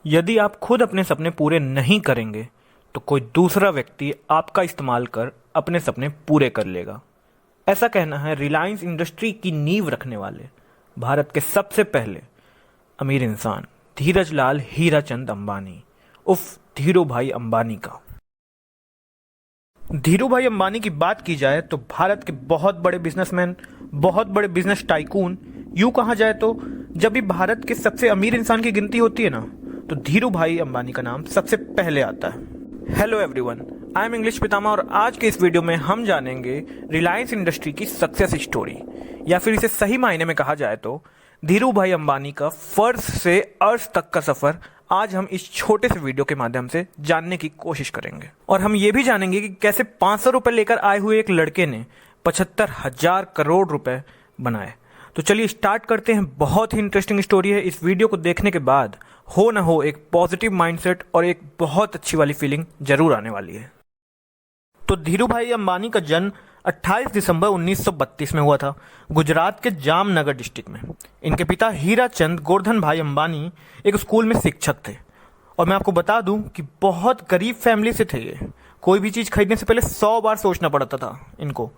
यदि आप खुद अपने सपने पूरे नहीं करेंगे तो कोई दूसरा व्यक्ति आपका इस्तेमाल कर अपने सपने पूरे कर लेगा। ऐसा कहना है रिलायंस इंडस्ट्री की नींव रखने वाले भारत के सबसे पहले अमीर इंसान धीरज लाल हीराचंद अंबानी उर्फ धीरू भाई अंबानी का। धीरू भाई अंबानी की बात की जाए तो भारत के बहुत बड़े बिजनेसमैन, बहुत बड़े बिजनेस टाइकून, यूं कहा जाए तो जब भी भारत के सबसे अमीर इंसान की गिनती होती है ना, तो धीरू भाई अंबानी का नाम सबसे पहले आता है। Hello everyone, I am English पितामा और आज के इस वीडियो में हम जानेंगे रिलायंस इंडस्ट्री की सक्सेस स्टोरी, या फिर इसे सही मायने में कहा जाए तो धीरू भाई अंबानी का फर्श से अर्श तक का सफर आज हम इस छोटे से वीडियो के माध्यम से जानने की कोशिश करेंगे। और हम ये भी जानेंगे कि कैसे 500 रुपए लेकर आए हुए एक लड़के ने 75,000 करोड़ रुपए बनाए। तो चलिए स्टार्ट करते हैं। बहुत ही इंटरेस्टिंग स्टोरी है। इस वीडियो को देखने के बाद हो ना हो एक पॉजिटिव माइंडसेट और एक बहुत अच्छी वाली फीलिंग जरूर आने वाली है। तो धीरू भाई अंबानी का जन्म 28 दिसंबर 1932 में हुआ था, गुजरात के जामनगर डिस्ट्रिक्ट में। इनके पिता हीराचंद गोवर्धन भाई अंबानी एक स्कूल में शिक्षक थे। और मैं आपको बता दूं कि बहुत गरीब फैमिली से थे ये। कोई भी चीज खरीदने से पहले 100 बार सोचना पड़ता था इनको।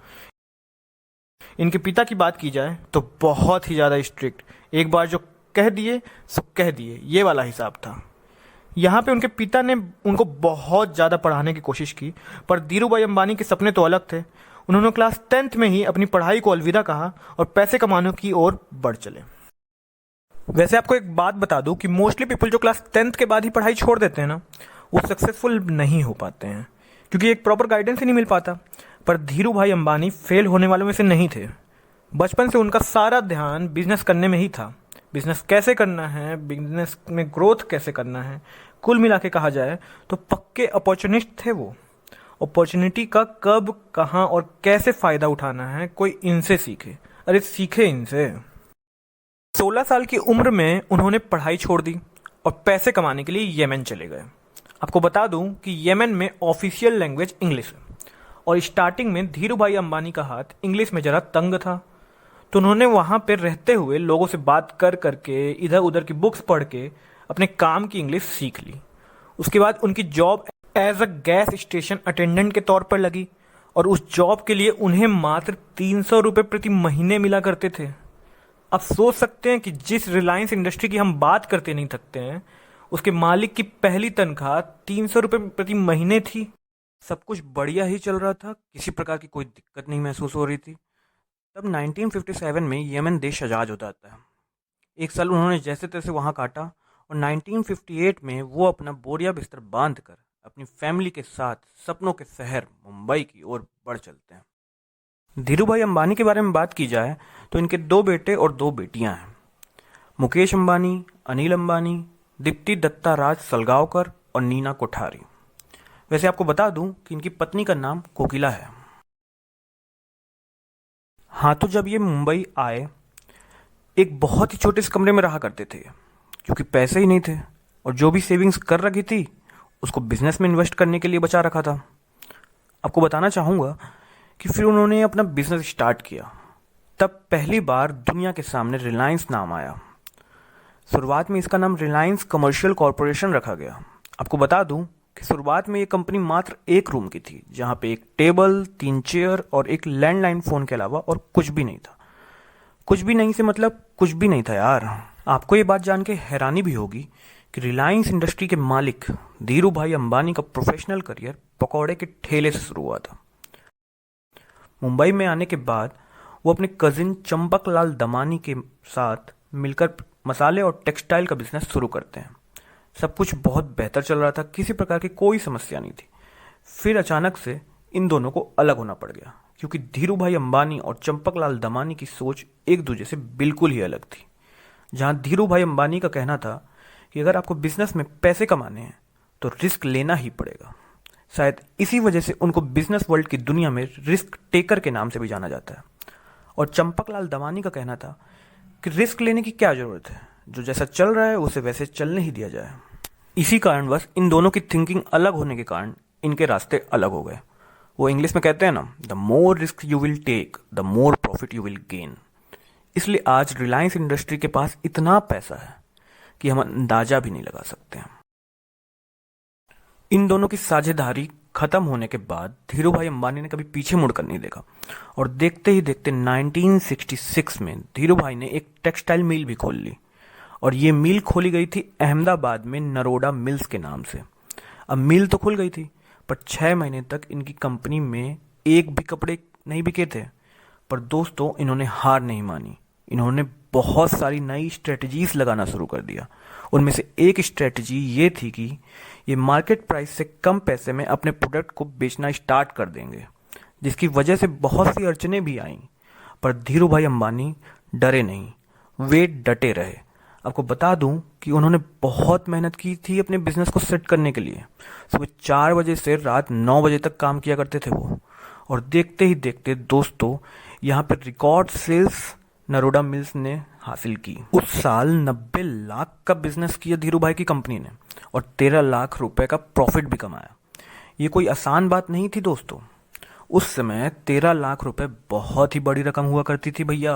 इनके पिता की बात की जाए तो बहुत ही ज्यादा स्ट्रिक्ट, एक बार जो कह दिए सो कह दिए, ये वाला हिसाब था। यहाँ पे उनके पिता ने उनको बहुत ज़्यादा पढ़ाने की कोशिश की, पर धीरू भाई अंबानी के सपने तो अलग थे। उन्होंने क्लास 10th में ही अपनी पढ़ाई को अलविदा कहा और पैसे कमाने की ओर बढ़ चले। वैसे आपको एक बात बता दूं कि मोस्टली पीपल जो क्लास 10th के बाद ही पढ़ाई छोड़ देते हैं ना, वो सक्सेसफुल नहीं हो पाते हैं, क्योंकि एक प्रॉपर गाइडेंस ही नहीं मिल पाता। पर धीरू भाई अंबानी फेल होने वालों में से नहीं थे। बचपन से उनका सारा ध्यान बिजनेस करने में ही था। बिजनेस कैसे करना है, बिजनेस में ग्रोथ कैसे करना है। कुल मिला के कहा जाए तो पक्के अपॉर्चुनिस्ट थे वो। अपॉर्चुनिटी का कब, कहां और कैसे फायदा उठाना है कोई इनसे सीखे। अरे सीखे इनसे। 16 साल की उम्र में उन्होंने पढ़ाई छोड़ दी और पैसे कमाने के लिए येमेन चले गए। आपको बता दूं कि येमेन में ऑफिशियल लैंग्वेज इंग्लिश है और स्टार्टिंग में धीरू भाई अंबानी का हाथ इंग्लिश में जरा तंग था, तो उन्होंने वहां पर रहते हुए लोगों से बात कर करके, इधर उधर की बुक्स पढ़ के अपने काम की इंग्लिश सीख ली। उसके बाद उनकी job as a gas station attendant के तौर पर लगी और उस जॉब के लिए उन्हें मात्र 300 रुपये प्रति महीने मिला करते थे। आप सोच सकते हैं कि जिस रिलायंस इंडस्ट्री की हम बात करते नहीं थकते हैं, उसके मालिक की पहली तनख्वाह 300 रुपये प्रति महीने थी। सब कुछ बढ़िया ही चल रहा था, किसी प्रकार की कोई दिक्कत नहीं महसूस हो रही थी। तब 1957 में यमन देश आज़ाद हो जाता है। एक साल उन्होंने जैसे तैसे वहाँ काटा और 1958 में वो अपना बोरिया बिस्तर बांध कर अपनी फैमिली के साथ सपनों के शहर मुंबई की ओर बढ़ चलते हैं। धीरू भाई अंबानी के बारे में बात की जाए तो इनके 2 बेटे और 2 बेटियां हैं, मुकेश अंबानी, अनिल अंबानी, दीप्ति दत्ता राज सलगांवकर और नीना कोठारी। वैसे आपको बता दूं कि इनकी पत्नी का नाम कोकिला है। हाँ, तो जब ये मुंबई आए एक बहुत ही छोटे से कमरे में रहा करते थे, क्योंकि पैसे ही नहीं थे और जो भी सेविंग्स कर रखी थी उसको बिजनेस में इन्वेस्ट करने के लिए बचा रखा था। आपको बताना चाहूँगा कि फिर उन्होंने अपना बिजनेस स्टार्ट किया। तब पहली बार दुनिया के सामने रिलायंस नाम आया। शुरुआत में इसका नाम रिलायंस कमर्शियल कॉरपोरेशन रखा गया। आपको बता दूं कि शुरुआत में ये कंपनी मात्र 1 रूम की थी, जहां पे 1 टेबल, 3 चेयर और एक लैंडलाइन फोन के अलावा और कुछ भी नहीं था। कुछ भी नहीं से मतलब कुछ भी नहीं था यार। आपको ये बात जान के हैरानी भी होगी कि रिलायंस इंडस्ट्री के मालिक धीरू भाई अंबानी का प्रोफेशनल करियर पकौड़े के ठेले से शुरू हुआ था। मुंबई में आने के बाद वो अपने कजिन चंपकलाल दमानी के साथ मिलकर मसाले और टेक्सटाइल का बिजनेस शुरू करते हैं। सब कुछ बहुत बेहतर चल रहा था, किसी प्रकार की कोई समस्या नहीं थी। फिर अचानक से इन दोनों को अलग होना पड़ गया, क्योंकि धीरू भाई अंबानी और चंपकलाल दमानी की सोच एक दूसरे से बिल्कुल ही अलग थी। जहां धीरू भाई अंबानी का कहना था कि अगर आपको बिजनेस में पैसे कमाने हैं तो रिस्क लेना ही पड़ेगा। शायद इसी वजह से उनको बिजनेस वर्ल्ड की दुनिया में रिस्क टेकर के नाम से भी जाना जाता है। और चंपकलाल दमानी का कहना था कि रिस्क लेने की क्या जरूरत है, जो जैसा चल रहा है उसे वैसे चलने ही दिया जाए। इसी कारणवश इन दोनों की थिंकिंग अलग होने के कारण इनके रास्ते अलग हो गए। वो इंग्लिश में कहते हैं ना, the more risk you will take the more profit you will gain. इसलिए आज रिलायंस इंडस्ट्री के पास इतना पैसा है कि हम अंदाजा भी नहीं लगा सकते हैं। इन दोनों की साझेदारी खत्म होने के बाद धीरू भाई अंबानी ने कभी पीछे मुड़कर नहीं देखा और देखते ही देखते 1966 में धीरू भाई ने एक टेक्सटाइल मिल भी खोल ली और ये मिल खोली गई थी अहमदाबाद में नरोडा मिल्स के नाम से। अब मिल तो खुल गई थी पर 6 महीने तक इनकी कंपनी में एक भी कपड़े नहीं बिके थे। पर दोस्तों, इन्होंने हार नहीं मानी। इन्होंने बहुत सारी नई स्ट्रेटजीज लगाना शुरू कर दिया। उनमें से एक स्ट्रेटजी ये थी कि ये मार्केट प्राइस से कम पैसे में अपने प्रोडक्ट को बेचना स्टार्ट कर देंगे, जिसकी वजह से बहुत सी अड़चनें भी आईं। पर धीरू भाई अंबानी डरे नहीं, वे डटे रहे। आपको बता दूं कि उन्होंने बहुत मेहनत की थी अपने बिजनेस को सेट करने के लिए। सुबह 4 बजे से रात 9 बजे तक काम किया करते थे वो। और देखते ही देखते दोस्तों, यहाँ पर रिकॉर्ड सेल्स नरोडा मिल्स ने हासिल की। उस साल 90 लाख का बिजनेस किया धीरू भाई की कंपनी ने और 13 लाख रुपए का प्रॉफिट भी कमाया। ये कोई आसान बात नहीं थी दोस्तों। उस समय 13 लाख रुपए बहुत ही बड़ी रकम हुआ करती थी भैया।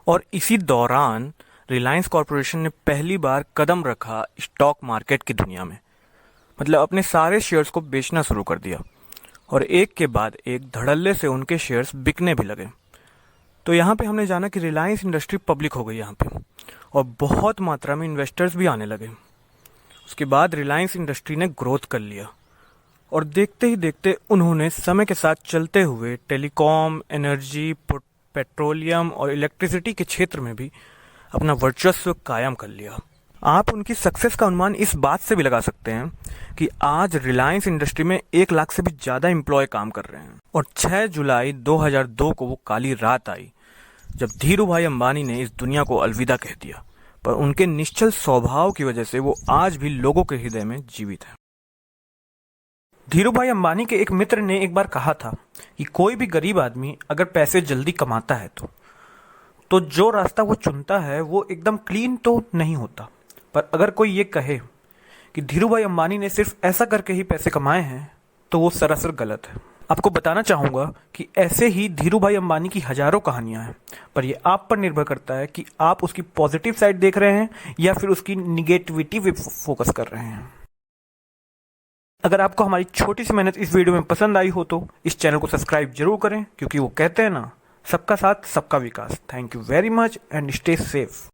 और इसी दौरान रिलायंस कॉरपोरेशन ने पहली बार कदम रखा स्टॉक मार्केट की दुनिया में। मतलब अपने सारे शेयर्स को बेचना शुरू कर दिया और एक के बाद एक धड़ल्ले से उनके शेयर्स बिकने भी लगे। तो यहाँ पे हमने जाना कि रिलायंस इंडस्ट्री पब्लिक हो गई यहाँ पे और बहुत मात्रा में इन्वेस्टर्स भी आने लगे। उसके बाद रिलायंस इंडस्ट्री ने ग्रोथ कर लिया और देखते ही देखते उन्होंने समय के साथ चलते हुए टेलीकॉम, एनर्जी, पेट्रोलियम और इलेक्ट्रिसिटी के क्षेत्र में भी अपना वर्चस्व कायम कर लिया। आप उनकी सक्सेस का अनुमान इस बात से भी लगा सकते हैं कि आज रिलायंस इंडस्ट्री में 1 लाख से भी ज़्यादा एम्प्लॉय काम कर रहे हैं। और 6 जुलाई 2002 को वो काली रात आई जब धीरू भाई अंबानी ने इस दुनिया को अलविदा कह दिया। पर उनके निश्चल स्वभाव की वजह से वो आज भी लोगों के हृदय में जीवित है। धीरू भाई अंबानी के एक मित्र ने एक बार कहा था कि कोई भी गरीब आदमी अगर पैसे जल्दी कमाता है तो जो रास्ता वो चुनता है वो एकदम क्लीन तो नहीं होता। पर अगर कोई ये कहे कि धीरू भाई अंबानी ने सिर्फ ऐसा करके ही पैसे कमाए हैं तो वो सरासर गलत है। आपको बताना चाहूँगा कि ऐसे ही धीरू भाई अंबानी की हजारों कहानियां हैं, पर ये आप पर निर्भर करता है कि आप उसकी पॉजिटिव साइड देख रहे हैं या फिर उसकी निगेटिविटी पे फोकस कर रहे हैं। अगर आपको हमारी छोटी सी मेहनत इस वीडियो में पसंद आई हो तो इस चैनल को सब्सक्राइब जरूर करें, क्योंकि वो कहते हैं ना, सबका साथ सबका विकास। Thank you very much and stay safe.